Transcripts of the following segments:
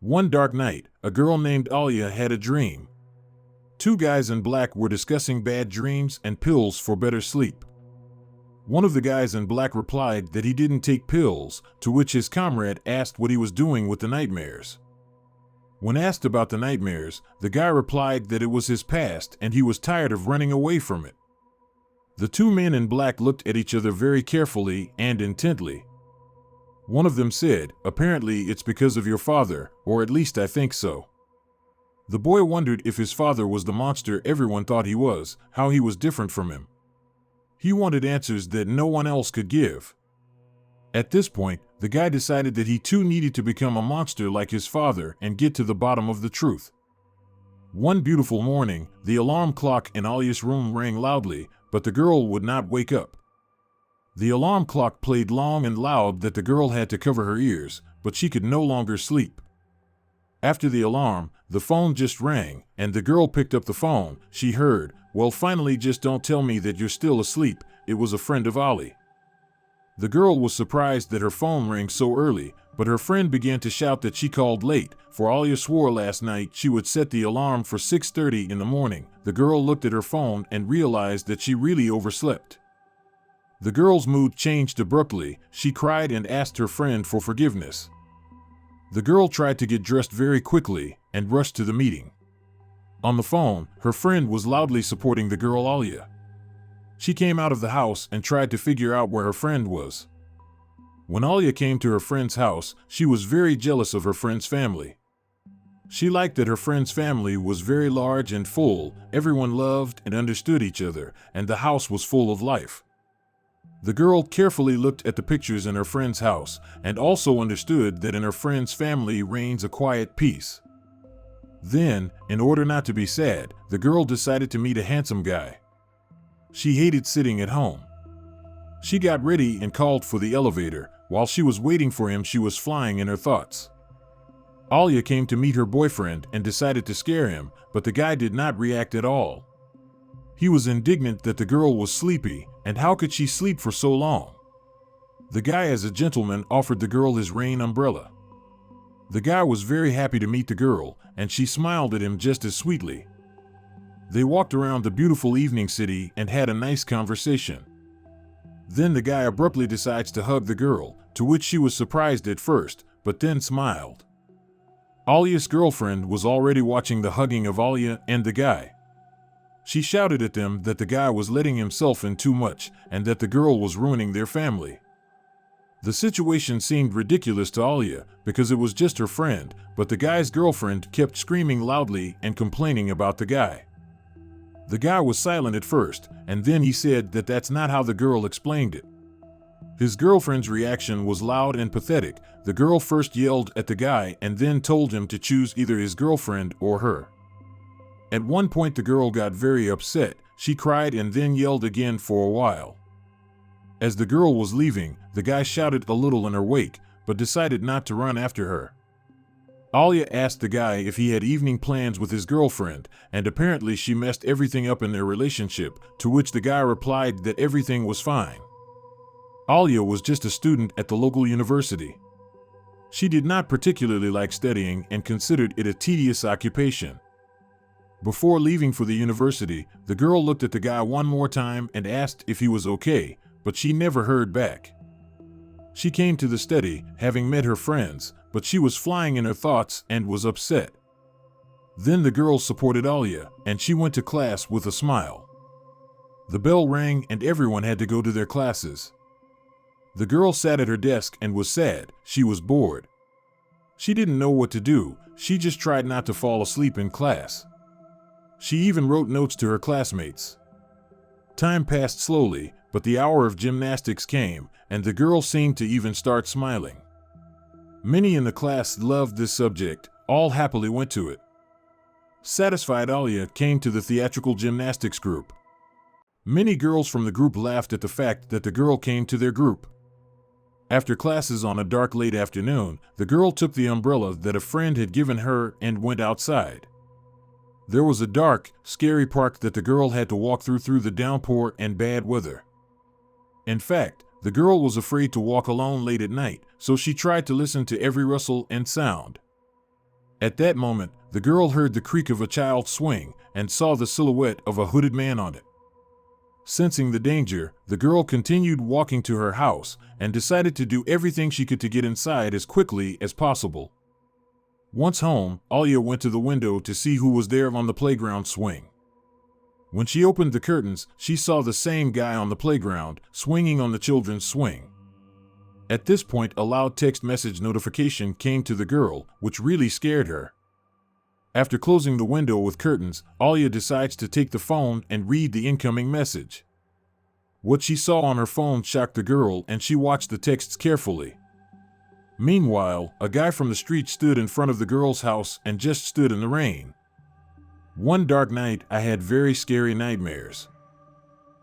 One dark night, a girl named Alia had a dream. Two guys in black were discussing bad dreams and pills for better sleep. One of the guys in black replied that he didn't take pills, to which his comrade asked what he was doing with the nightmares. When asked about the nightmares, the guy replied that it was his past and he was tired of running away from it. The two men in black looked at each other very carefully and intently. One of them said, "Apparently it's because of your father, or at least I think so." The boy wondered if his father was the monster everyone thought he was, how he was different from him. He wanted answers that no one else could give. At this point, the guy decided that he too needed to become a monster like his father and get to the bottom of the truth. One beautiful morning, the alarm clock in Alia's room rang loudly, but the girl would not wake up. The alarm clock played long and loud that the girl had to cover her ears, but she could no longer sleep. After the alarm, the phone just rang, and the girl picked up the phone. She heard, "Well, finally, just don't tell me that you're still asleep." It was a friend of Ali. The girl was surprised that her phone rang so early, but her friend began to shout that she called late, for Alia swore last night she would set the alarm for 6:30 in the morning. The girl looked at her phone and realized that she really overslept. The girl's mood changed abruptly. She cried and asked her friend for forgiveness. The girl tried to get dressed very quickly and rushed to the meeting. On the phone, her friend was loudly supporting the girl Alia. She came out of the house and tried to figure out where her friend was. When Alia came to her friend's house, she was very jealous of her friend's family. She liked that her friend's family was very large and full, everyone loved and understood each other, and the house was full of life. The girl carefully looked at the pictures in her friend's house and also understood that in her friend's family reigns a quiet peace. Then, in order not to be sad, the girl decided to meet a handsome guy. She hated sitting at home. She got ready and called for the elevator. While she was waiting for him, she was flying in her thoughts. Alia came to meet her boyfriend and decided to scare him, but the guy did not react at all. He was indignant that the girl was sleepy, and how could she sleep for so long? The guy, as a gentleman, offered the girl his rain umbrella. The guy was very happy to meet the girl, and she smiled at him just as sweetly. They walked around the beautiful evening city and had a nice conversation. Then the guy abruptly decides to hug the girl, to which she was surprised at first, but then smiled. Alia's girlfriend was already watching the hugging of Alia and the guy. She shouted at them that the guy was letting himself in too much and that the girl was ruining their family. The situation seemed ridiculous to Alia because it was just her friend, but the guy's girlfriend kept screaming loudly and complaining about the guy. The guy was silent at first, and then he said that that's not how the girl explained it. His girlfriend's reaction was loud and pathetic. The girl first yelled at the guy and then told him to choose either his girlfriend or her. At one point the girl got very upset. She cried and then yelled again for a while. As the girl was leaving, the guy shouted a little in her wake, but decided not to run after her. Alia asked the guy if he had evening plans with his girlfriend, and apparently she messed everything up in their relationship, to which the guy replied that everything was fine. Alia was just a student at the local university. She did not particularly like studying and considered it a tedious occupation. Before leaving for the university, the girl looked at the guy one more time and asked if he was okay, but she never heard back. She came to the study, having met her friends, but she was flying in her thoughts and was upset. Then the girl supported Alia, and she went to class with a smile. The bell rang and everyone had to go to their classes. The girl sat at her desk and was sad. She was bored. She didn't know what to do. She just tried not to fall asleep in class. She even wrote notes to her classmates. Time passed slowly, but the hour of gymnastics came, and the girl seemed to even start smiling. Many in the class loved this subject. All happily went to it. Satisfied, Alia came to the theatrical gymnastics group. Many girls from the group laughed at the fact that the girl came to their group. After classes on a dark late afternoon, the girl took the umbrella that a friend had given her and went outside. There was a dark, scary park that the girl had to walk through the downpour and bad weather. In fact, the girl was afraid to walk alone late at night, so she tried to listen to every rustle and sound. At that moment, the girl heard the creak of a child's swing and saw the silhouette of a hooded man on it. Sensing the danger, the girl continued walking to her house and decided to do everything she could to get inside as quickly as possible. Once home, Alya went to the window to see who was there on the playground swing. When she opened the curtains, she saw the same guy on the playground, swinging on the children's swing. At this point, a loud text message notification came to the girl, which really scared her. After closing the window with curtains, Alya decides to take the phone and read the incoming message. What she saw on her phone shocked the girl, and she watched the texts carefully. Meanwhile, a guy from the street stood in front of the girl's house and just stood in the rain. One dark night, I had very scary nightmares.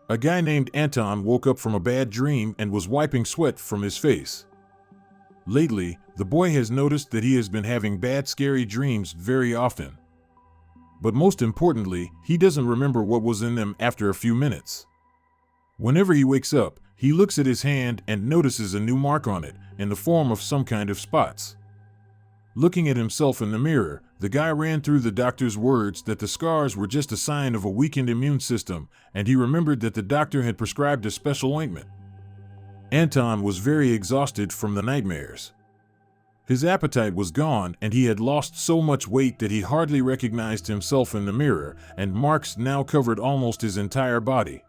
A guy named Anton woke up from a bad dream and was wiping sweat from his face. Lately, the boy has noticed that he has been having bad scary dreams very often. But most importantly, he doesn't remember what was in them after a few minutes. Whenever he wakes up, he looks at his hand and notices a new mark on it, in the form of some kind of spots. Looking at himself in the mirror, the guy ran through the doctor's words that the scars were just a sign of a weakened immune system, and he remembered that the doctor had prescribed a special ointment. Anton was very exhausted from the nightmares. His appetite was gone, and he had lost so much weight that he hardly recognized himself in the mirror, and marks now covered almost his entire body.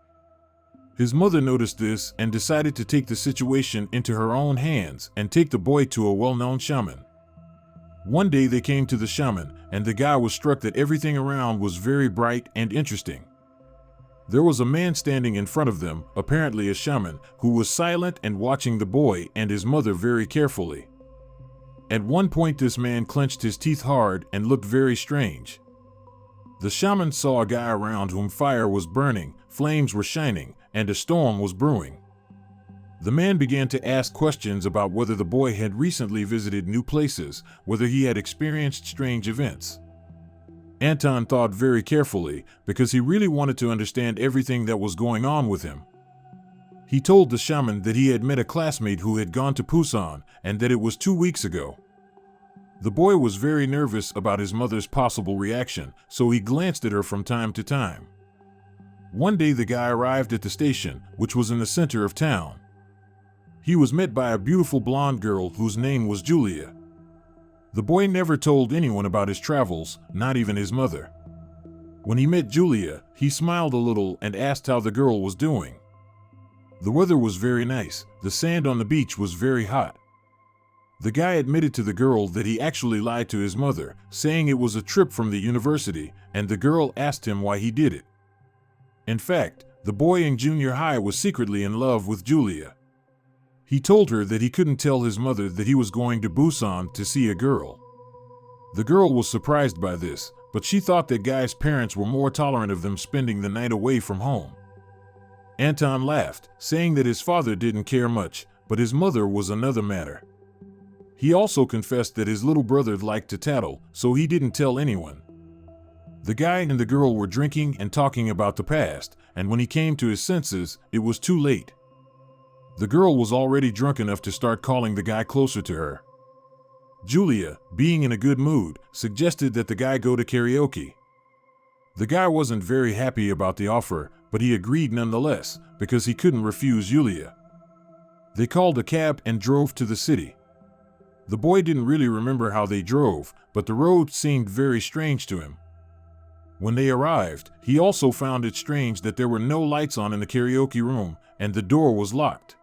His mother noticed this and decided to take the situation into her own hands and take the boy to a well-known shaman. One day they came to the shaman, and the guy was struck that everything around was very bright and interesting. There was a man standing in front of them, apparently a shaman, who was silent and watching the boy and his mother very carefully. At one point this man clenched his teeth hard and looked very strange. The shaman saw a guy around whom fire was burning, flames were shining, and a storm was brewing. The man began to ask questions about whether the boy had recently visited new places, whether he had experienced strange events. Anton thought very carefully, because he really wanted to understand everything that was going on with him. He told the shaman that he had met a classmate who had gone to Busan, and that it was 2 weeks ago. The boy was very nervous about his mother's possible reaction, so he glanced at her from time to time. One day the guy arrived at the station, which was in the center of town. He was met by a beautiful blonde girl whose name was Julia. The boy never told anyone about his travels, not even his mother. When he met Julia, he smiled a little and asked how the girl was doing. The weather was very nice, the sand on the beach was very hot. The guy admitted to the girl that he actually lied to his mother, saying it was a trip from the university, and the girl asked him why he did it. In fact, the boy in junior high was secretly in love with Julia. He told her that he couldn't tell his mother that he was going to Busan to see a girl. The girl was surprised by this, but she thought that guy's parents were more tolerant of them spending the night away from home. Anton laughed, saying that his father didn't care much, but his mother was another matter. He also confessed that his little brother liked to tattle, so he didn't tell anyone. The guy and the girl were drinking and talking about the past, and when he came to his senses, it was too late. The girl was already drunk enough to start calling the guy closer to her. Julia, being in a good mood, suggested that the guy go to karaoke. The guy wasn't very happy about the offer, but he agreed nonetheless, because he couldn't refuse Julia. They called a cab and drove to the city. The boy didn't really remember how they drove, but the road seemed very strange to him. When they arrived, he also found it strange that there were no lights on in the karaoke room, and the door was locked.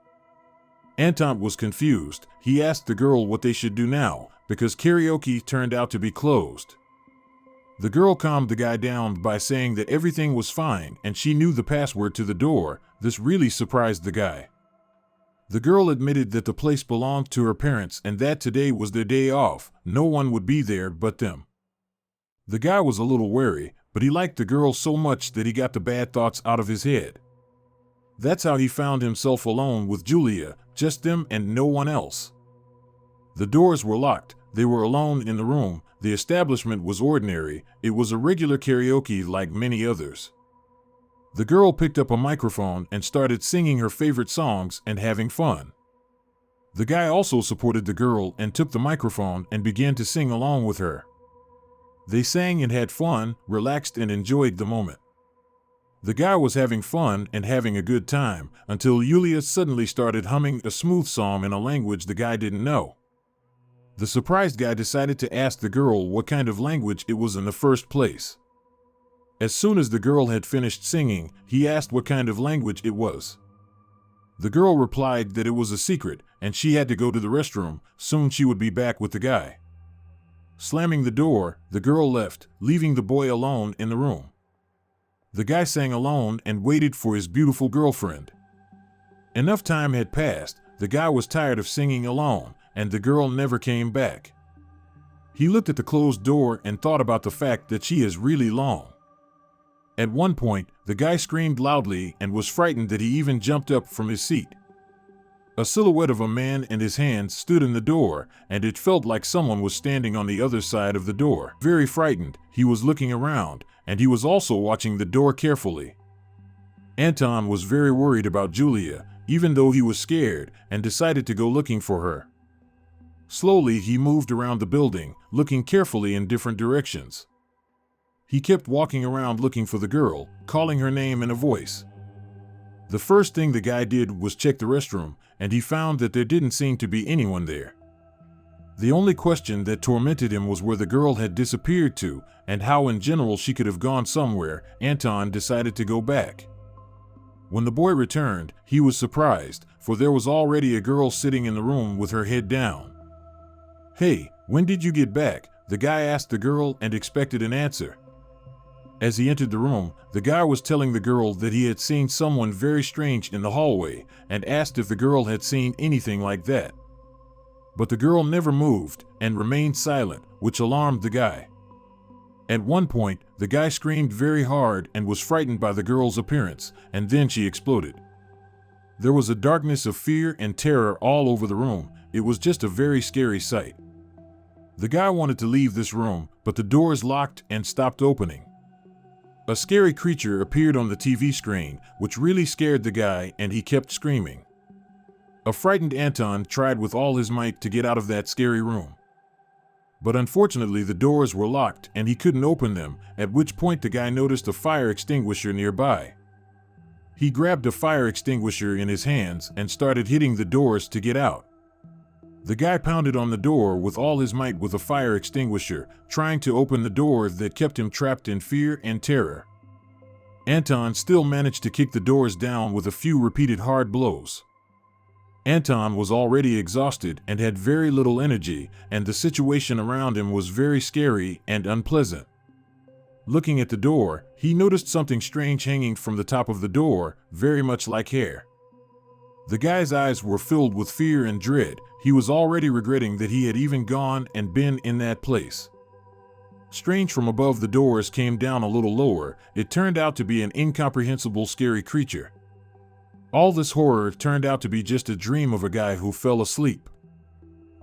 Anton was confused. He asked the girl what they should do now, because karaoke turned out to be closed. The girl calmed the guy down by saying that everything was fine and she knew the password to the door. This really surprised the guy. The girl admitted that the place belonged to her parents and that today was their day off. No one would be there but them. The guy was a little wary, but he liked the girl so much that he got the bad thoughts out of his head. That's how he found himself alone with Julia, just them and no one else. The doors were locked, they were alone in the room, the establishment was ordinary, it was a regular karaoke like many others. The girl picked up a microphone and started singing her favorite songs and having fun. The guy also supported the girl and took the microphone and began to sing along with her. They sang and had fun, relaxed and enjoyed the moment. The guy was having fun and having a good time until Yulia suddenly started humming a smooth song in a language the guy didn't know. The surprised guy decided to ask the girl what kind of language it was in the first place. As soon as the girl had finished singing, he asked what kind of language it was. The girl replied that it was a secret and she had to go to the restroom. Soon she would be back with the guy. Slamming the door, the girl left, leaving the boy alone in the room. The guy sang alone and waited for his beautiful girlfriend. Enough time had passed, the guy was tired of singing alone, and the girl never came back. He looked at the closed door and thought about the fact that she is really long. At one point, the guy screamed loudly and was frightened that he even jumped up from his seat. A silhouette of a man and his hands stood in the door, and it felt like someone was standing on the other side of the door. Very frightened, he was looking around, and he was also watching the door carefully. Anton was very worried about Julia, even though he was scared, and decided to go looking for her. Slowly, he moved around the building, looking carefully in different directions. He kept walking around looking for the girl, calling her name in a voice. The first thing the guy did was check the restroom, and he found that there didn't seem to be anyone there. The only question that tormented him was where the girl had disappeared to, and how in general she could have gone somewhere. Anton decided to go back. When the boy returned, he was surprised, for there was already a girl sitting in the room with her head down. "Hey, when did you get back?" the guy asked the girl and expected an answer. As he entered the room, the guy was telling the girl that he had seen someone very strange in the hallway and asked if the girl had seen anything like that. But the girl never moved and remained silent, which alarmed the guy. At one point, the guy screamed very hard and was frightened by the girl's appearance, and then she exploded. There was a darkness of fear and terror all over the room. It was just a very scary sight. The guy wanted to leave this room, but the doors locked and stopped opening. A scary creature appeared on the TV screen, which really scared the guy, and he kept screaming. A frightened Anton tried with all his might to get out of that scary room. But unfortunately, the doors were locked and he couldn't open them, at which point the guy noticed a fire extinguisher nearby. He grabbed a fire extinguisher in his hands and started hitting the doors to get out. The guy pounded on the door with all his might with a fire extinguisher, trying to open the door that kept him trapped in fear and terror. Anton still managed to kick the doors down with a few repeated hard blows. Anton was already exhausted and had very little energy, and the situation around him was very scary and unpleasant. Looking at the door, he noticed something strange hanging from the top of the door, very much like hair. The guy's eyes were filled with fear and dread. He was already regretting that he had even gone and been in that place. Strange, from above the doors came down a little lower. It turned out to be an incomprehensible, scary creature. All this horror turned out to be just a dream of a guy who fell asleep.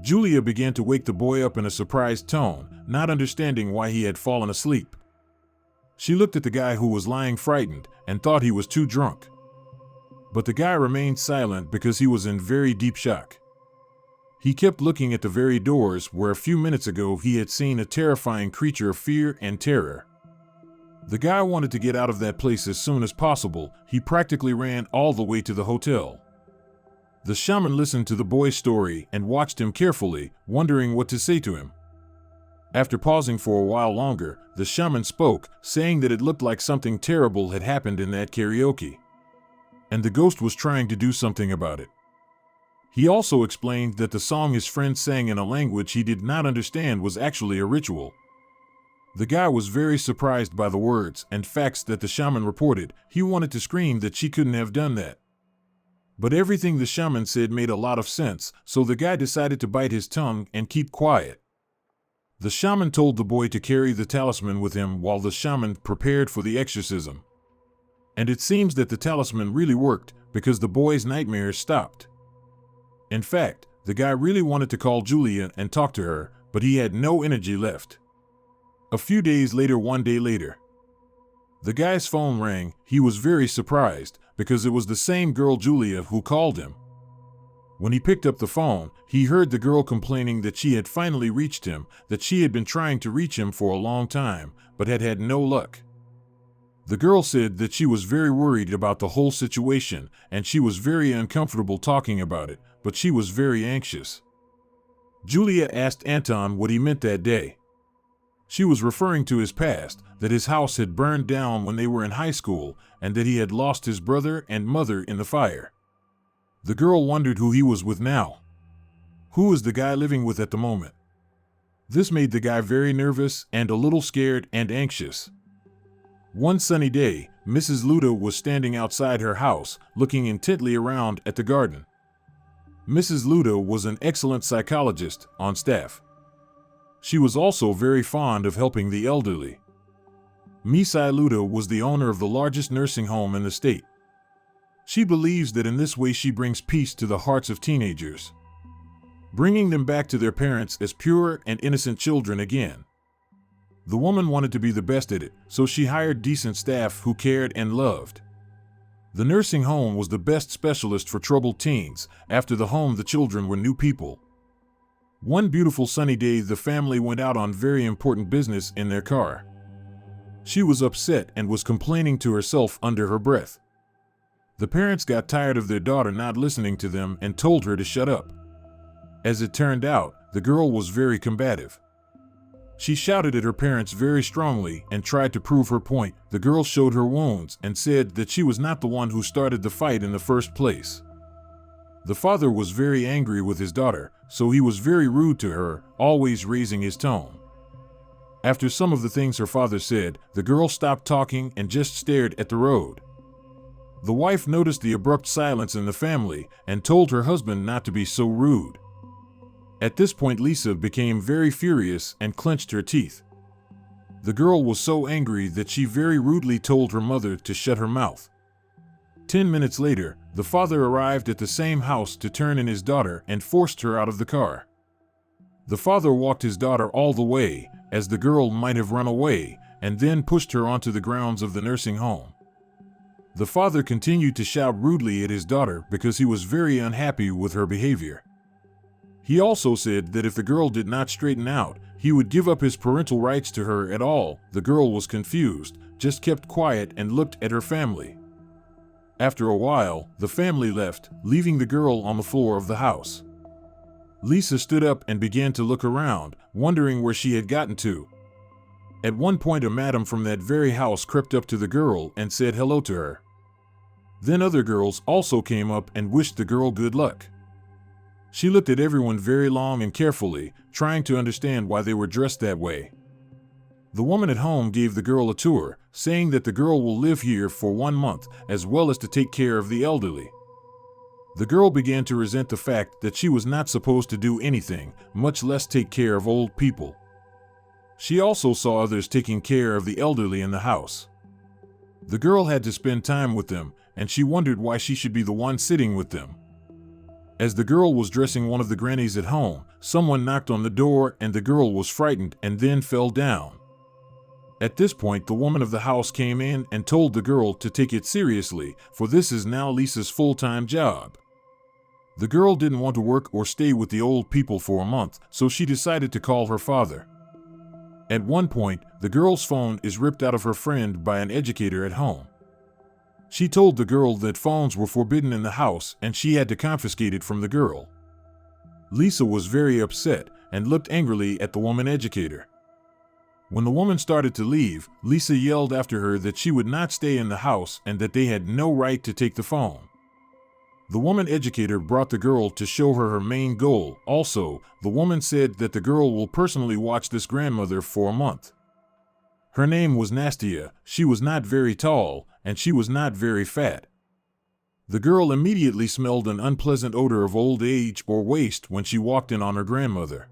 Julia began to wake the boy up in a surprised tone, not understanding why he had fallen asleep. She looked at the guy who was lying frightened and thought he was too drunk. But the guy remained silent because he was in very deep shock. He kept looking at the very doors where a few minutes ago he had seen a terrifying creature of fear and terror. The guy wanted to get out of that place as soon as possible. He practically ran all the way to the hotel. The shaman listened to the boy's story and watched him carefully, wondering what to say to him. After pausing for a while longer, the shaman spoke, saying that it looked like something terrible had happened in that karaoke, and the ghost was trying to do something about it. He also explained that the song his friend sang in a language he did not understand was actually a ritual. The guy was very surprised by the words and facts that the shaman reported. He wanted to scream that she couldn't have done that. But everything the shaman said made a lot of sense, so the guy decided to bite his tongue and keep quiet. The shaman told the boy to carry the talisman with him while the shaman prepared for the exorcism. And it seems that the talisman really worked, because the boy's nightmares stopped. In fact, the guy really wanted to call Julia and talk to her, but he had no energy left. A few days later, one day later, the guy's phone rang. He was very surprised, because it was the same girl Julia who called him. When he picked up the phone, he heard the girl complaining that she had finally reached him, that she had been trying to reach him for a long time, but had had no luck. The girl said that she was very worried about the whole situation, and she was very uncomfortable talking about it, but she was very anxious. Julia asked Anton what he meant that day. She was referring to his past, that his house had burned down when they were in high school, and that he had lost his brother and mother in the fire. The girl wondered who he was with now. Who was the guy living with at the moment? This made the guy very nervous and a little scared and anxious. One sunny day, Mrs. Luda was standing outside her house, looking intently around at the garden. Mrs. Luda was an excellent psychologist on staff. She was also very fond of helping the elderly. Misai Luda was the owner of the largest nursing home in the state. She believes that in this way she brings peace to the hearts of teenagers, bringing them back to their parents as pure and innocent children again. The woman wanted to be the best at it, so she hired decent staff who cared and loved. The nursing home was the best specialist for troubled teens. After the home, the children were new people. One beautiful sunny day, the family went out on very important business in their car. She was upset and was complaining to herself under her breath. The parents got tired of their daughter not listening to them and told her to shut up. As it turned out, the girl was very combative. She shouted at her parents very strongly and tried to prove her point. The girl showed her wounds and said that she was not the one who started the fight in the first place. The father was very angry with his daughter, so he was very rude to her, always raising his tone. After some of the things her father said, the girl stopped talking and just stared at the road. The wife noticed the abrupt silence in the family and told her husband not to be so rude. At this point, Lisa became very furious and clenched her teeth. The girl was so angry that she very rudely told her mother to shut her mouth. 10 minutes later, the father arrived at the same house to turn in his daughter and forced her out of the car. The father walked his daughter all the way, as the girl might have run away, and then pushed her onto the grounds of the nursing home. The father continued to shout rudely at his daughter because he was very unhappy with her behavior. He also said that if the girl did not straighten out, he would give up his parental rights to her at all. The girl was confused, just kept quiet and looked at her family. After a while, the family left, leaving the girl on the floor of the house. Lisa stood up and began to look around, wondering where she had gotten to. At one point, a madam from that very house crept up to the girl and said hello to her. Then other girls also came up and wished the girl good luck. She looked at everyone very long and carefully, trying to understand why they were dressed that way. The woman at home gave the girl a tour, saying that the girl will live here for 1 month, as well as to take care of the elderly. The girl began to resent the fact that she was not supposed to do anything, much less take care of old people. She also saw others taking care of the elderly in the house. The girl had to spend time with them, and she wondered why she should be the one sitting with them. As the girl was dressing one of the grannies at home, someone knocked on the door and the girl was frightened and then fell down. At this point, the woman of the house came in and told the girl to take it seriously, for this is now Lisa's full-time job. The girl didn't want to work or stay with the old people for a month, so she decided to call her father. At one point, the girl's phone is ripped out of her friend by an educator at home. She told the girl that phones were forbidden in the house and she had to confiscate it from the girl. Lisa was very upset and looked angrily at the woman educator. When the woman started to leave, Lisa yelled after her that she would not stay in the house and that they had no right to take the phone. The woman educator brought the girl to show her her main goal. Also, the woman said that the girl will personally watch this grandmother for a month. Her name was Nastia. She was not very tall, and she was not very fat. The girl immediately smelled an unpleasant odor of old age or waste when she walked in on her grandmother.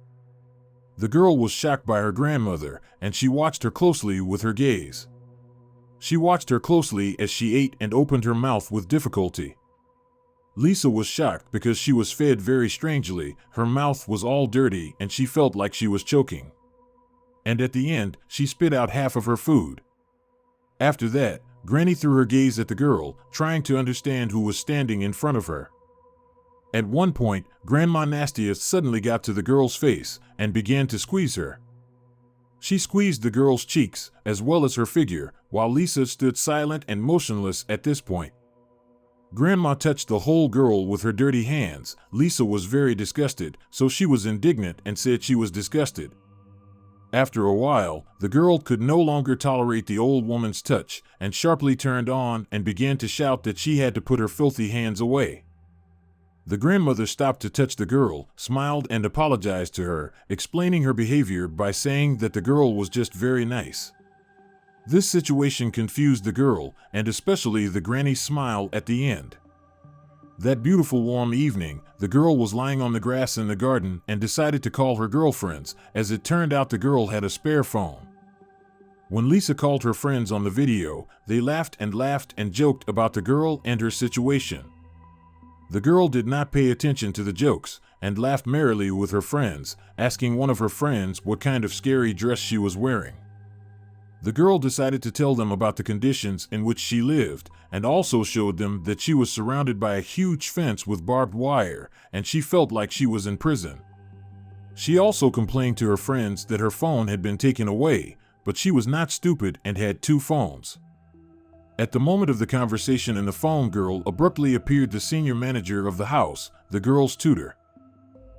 The girl was shocked by her grandmother, and she watched her closely with her gaze. She watched her closely as she ate and opened her mouth with difficulty. Lisa was shocked because she was fed very strangely. Her mouth was all dirty and she felt like she was choking. And at the end, she spit out half of her food. After that, Granny threw her gaze at the girl, trying to understand who was standing in front of her. At one point, Grandma Nastia suddenly got to the girl's face and began to squeeze her. She squeezed the girl's cheeks, as well as her figure, while Lisa stood silent and motionless at this point. Grandma touched the whole girl with her dirty hands. Lisa was very disgusted, so she was indignant and said she was disgusted. After a while, the girl could no longer tolerate the old woman's touch and sharply turned on and began to shout that she had to put her filthy hands away. The grandmother stopped to touch the girl, smiled and apologized to her, explaining her behavior by saying that the girl was just very nice. This situation confused the girl, and especially the granny's smile at the end. That beautiful warm evening, the girl was lying on the grass in the garden and decided to call her girlfriends. As it turned out, the girl had a spare phone. When Lisa called her friends on the video, they laughed and joked about the girl and her situation. The girl did not pay attention to the jokes and laughed merrily with her friends, asking one of her friends what kind of scary dress she was wearing. The girl decided to tell them about the conditions in which she lived and also showed them that she was surrounded by a huge fence with barbed wire and she felt like she was in prison. She also complained to her friends that her phone had been taken away, but she was not stupid and had 2 phones. At the moment of the conversation in the phone, girl abruptly appeared the senior manager of the house, the girl's tutor.